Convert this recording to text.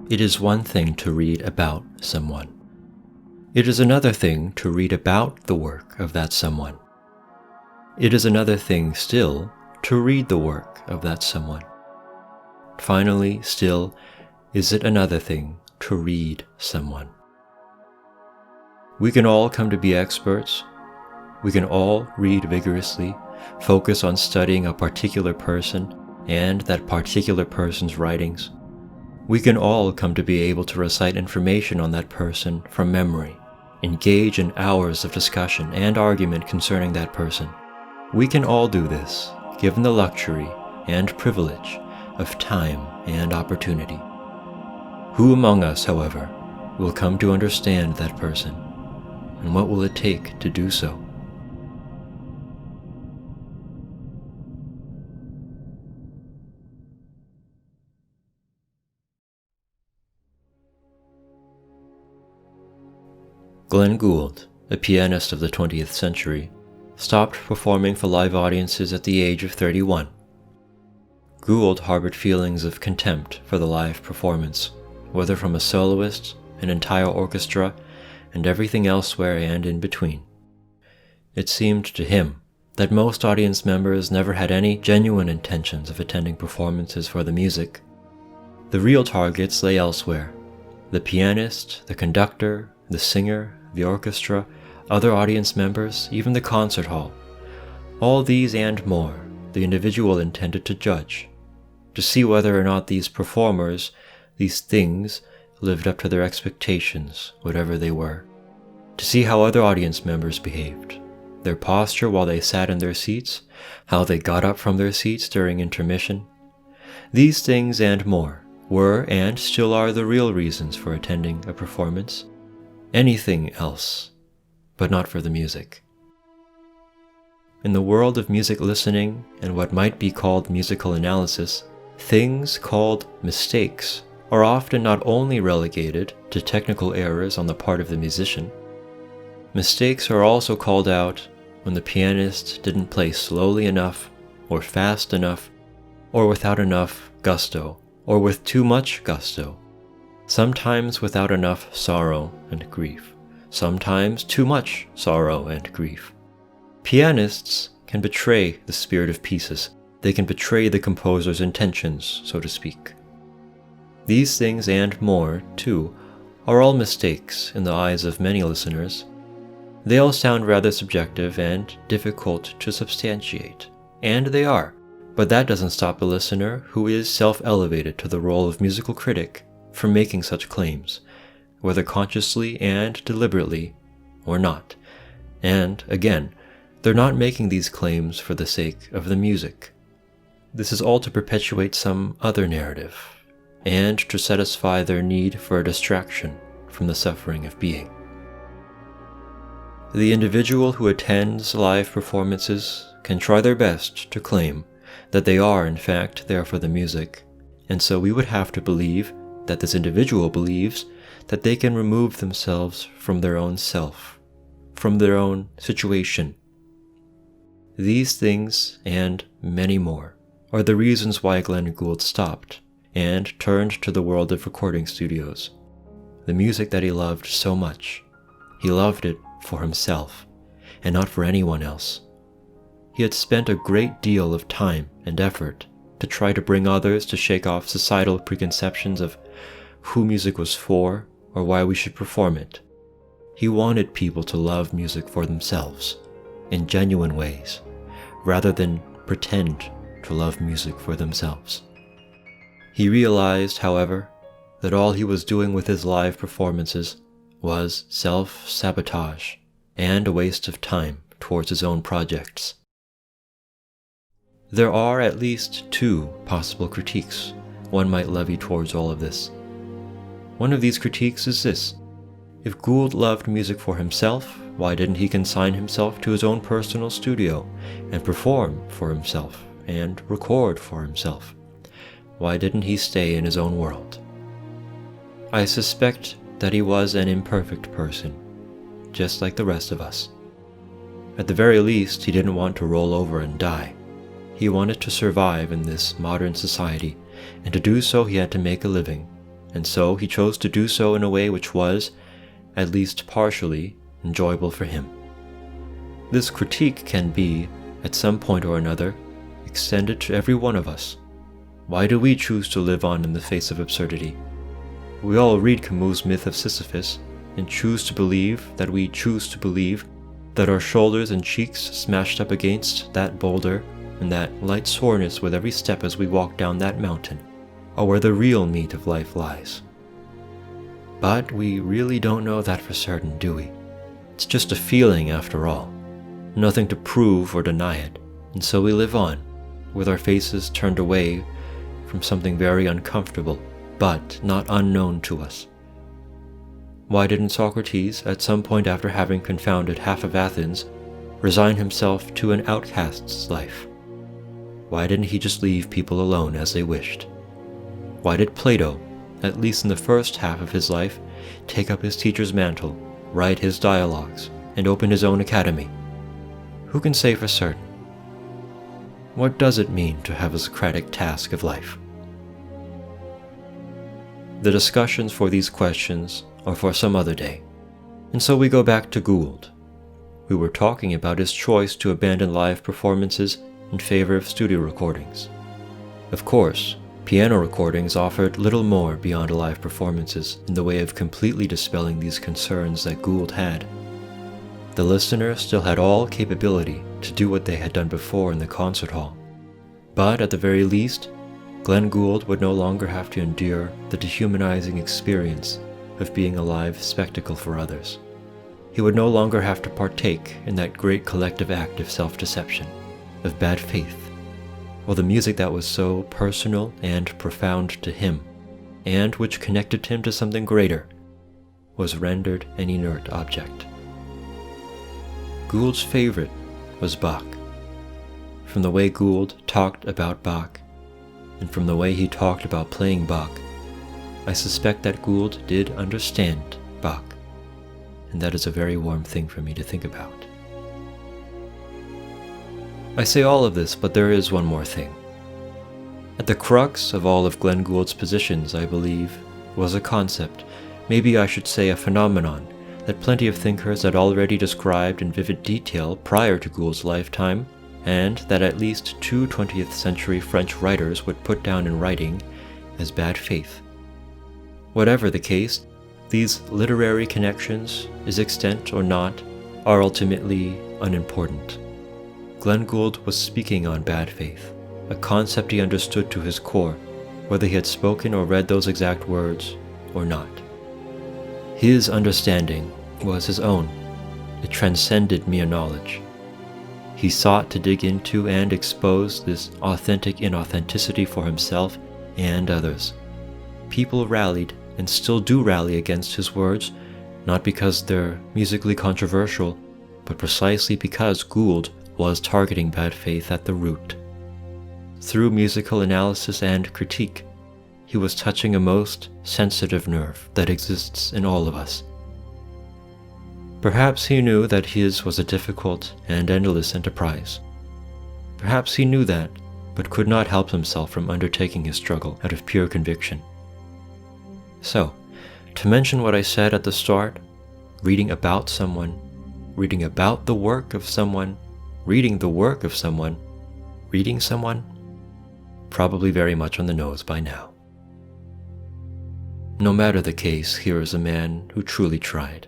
It is one thing to read about someone. It is another thing to read about the work of that someone. It is another thing still to read the work of that someone. Finally, still, is it another thing to read someone. We can all come to be experts. We can all read vigorously, focus on studying a particular person and that particular person's writings. We can all come to be able to recite information on that person from memory, engage in hours of discussion and argument concerning that person. We can all do this, given the luxury and privilege of time and opportunity. Who among us, however, will come to understand that person, and what will it take to do so? Glenn Gould, a pianist of the 20th century, stopped performing for live audiences at the age of 31. Gould harbored feelings of contempt for the live performance, whether from a soloist, an entire orchestra, and everything elsewhere and in between. It seemed to him that most audience members never had any genuine intentions of attending performances for the music. The real targets lay elsewhere: the pianist, the conductor, the singer, the orchestra, other audience members, even the concert hall. All these and more the individual intended to judge, to see whether or not these performers, these things, lived up to their expectations, whatever they were, to see how other audience members behaved, their posture while they sat in their seats, how they got up from their seats during intermission. These things and more were and still are the real reasons for attending a performance. Anything else, but not for the music. In the world of music listening and what might be called musical analysis, things called mistakes are often not only relegated to technical errors on the part of the musician. Mistakes are also called out when the pianist didn't play slowly enough, or fast enough, or without enough gusto, or with too much gusto. Sometimes without enough sorrow and grief, sometimes too much sorrow and grief. Pianists can betray the spirit of pieces. They can betray the composer's intentions, so to speak. These things and more, too, are all mistakes in the eyes of many listeners. They all sound rather subjective and difficult to substantiate, and they are, but that doesn't stop a listener who is self-elevated to the role of musical critic from making such claims, whether consciously and deliberately or not. And, again, they're not making these claims for the sake of the music. This is all to perpetuate some other narrative, and to satisfy their need for a distraction from the suffering of being. The individual who attends live performances can try their best to claim that they are in fact there for the music, and so we would have to believe that this individual believes that they can remove themselves from their own self, from their own situation. These things, and many more, are the reasons why Glenn Gould stopped and turned to the world of recording studios. The music that he loved so much, he loved it for himself, and not for anyone else. He had spent a great deal of time and effort to try to bring others to shake off societal preconceptions of who music was for or why we should perform it. He wanted people to love music for themselves, in genuine ways, rather than pretend to love music for themselves. He realized, however, that all he was doing with his live performances was self-sabotage and a waste of time towards his own projects. There are at least two possible critiques one might levy towards all of this. One of these critiques is this: if Gould loved music for himself, why didn't he consign himself to his own personal studio and perform for himself and record for himself? Why didn't he stay in his own world? I suspect that he was an imperfect person, just like the rest of us. At the very least, he didn't want to roll over and die. He wanted to survive in this modern society, and to do so he had to make a living. and so he chose to do so in a way which was, at least partially, enjoyable for him. This critique can be, at some point or another, extended to every one of us. Why do we choose to live on in the face of absurdity? We all read Camus' myth of Sisyphus and choose to believe that our shoulders and cheeks smashed up against that boulder and that light soreness with every step as we walk down that mountain are where the real meat of life lies. But we really don't know that for certain, do we? It's just a feeling after all, nothing to prove or deny it, and so we live on, with our faces turned away from something very uncomfortable, but not unknown to us. Why didn't Socrates, at some point after having confounded half of Athens, resign himself to an outcast's life? Why didn't he just leave people alone as they wished? Why did Plato, at least in the first half of his life, take up his teacher's mantle, write his dialogues, and open his own academy? Who can say for certain? What does it mean to have a Socratic task of life? The discussions for these questions are for some other day, and so we go back to Gould. We were talking about his choice to abandon live performances in favor of studio recordings. Of course, piano recordings offered little more beyond live performances in the way of completely dispelling these concerns that Gould had. The listener still had all capability to do what they had done before in the concert hall, but at the very least, Glenn Gould would no longer have to endure the dehumanizing experience of being a live spectacle for others. He would no longer have to partake in that great collective act of self-deception, of bad faith, or the music that was so personal and profound to him, and which connected him to something greater, was rendered an inert object. Gould's favorite was Bach. From the way Gould talked about Bach, and from the way he talked about playing Bach, I suspect that Gould did understand Bach, and that is a very warm thing for me to think about. I say all of this, but there is one more thing. At the crux of all of Glenn Gould's positions, I believe, was a concept, maybe I should say a phenomenon, that plenty of thinkers had already described in vivid detail prior to Gould's lifetime, and that at least two 20th century French writers would put down in writing as bad faith. Whatever the case, these literary connections, is extent or not, are ultimately unimportant. Glenn Gould was speaking on bad faith, a concept he understood to his core, whether he had spoken or read those exact words or not. His understanding was his own. It transcended mere knowledge. He sought to dig into and expose this authentic inauthenticity for himself and others. People rallied, and still do rally against his words, not because they're musically controversial, but precisely because Gould was targeting bad faith at the root. Through musical analysis and critique, he was touching a most sensitive nerve that exists in all of us. Perhaps he knew that his was a difficult and endless enterprise. Perhaps he knew that, but could not help himself from undertaking his struggle out of pure conviction. So, to mention what I said at the start, reading about someone, reading about the work of someone, reading the work of someone, reading someone, probably very much on the nose by now. No matter the case, here is a man who truly tried.